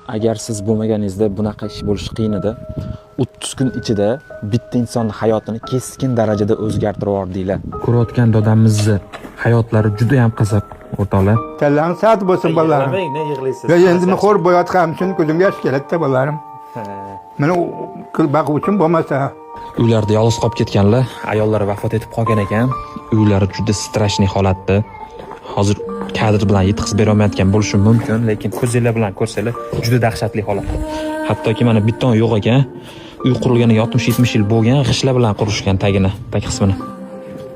Agar siz bo'lmaganingizda bunaqa ish bo'lishi qiyin edi. 30 kun ichida bitta insonning hayotini keskin darajada o'zgartirib yubordinglar. Ko'rayotgan dodamizni hayotlari juda ham qiziq, o'rtoqlar. Kallang saat bo'lsin bolalar. Ne yig'laysiz? Va endi men xo'r bo'layotganim uchun ko'zimga yosh keladi bolalarım. Meni boqib uchun bo'lmasa, Uylarda yolg'iz qolib ketganlar, ayollari vafot etib qolgan ekan. Uylari juda strashniy holatda. Hozir kadr bilan yetkazib bera olmayotgan bo'lishi mumkin, lekin ko'zinglar bilan ko'rsanglar juda dahshatli holatda. Hattoki mana bitta yo'q ekan. Uy qurilganiga 60-70 yil bo'lgan, g'ishlar bilan qurishgan tag qismini.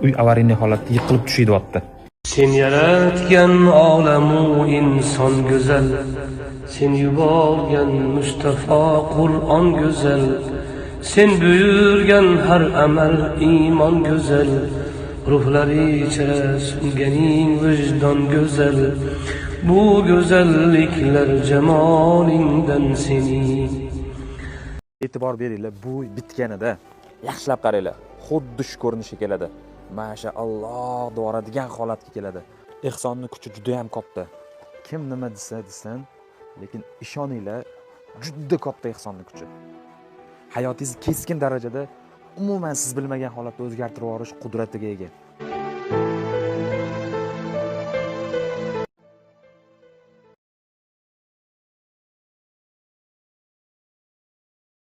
Uy avariyniy holatda yiqilib tushidyapti. Sen yaratgan olamu inson go'zal, sen yuborgan Mustafa Qur'on go'zal, sen buyurgan har amal iymon go'zal, ruhlari ichra sunganing vijdon go'zal, bu go'zalliklar jamolingdan sening. E'tibor beringlar, bu bitganida yaxshilab qaranglar. Xuddi shu ko'rinishga keladi. Mashaalloh devoradigan holatga keladi. Ehsonning kuchi juda ham katta. Kim nima desin, lekin ishoninglar, juda katta ehsonning kuchi. Hayotingizni keskin darajada umuman siz bilmagan holatda o'zgartirib yuborish qudratiga ega.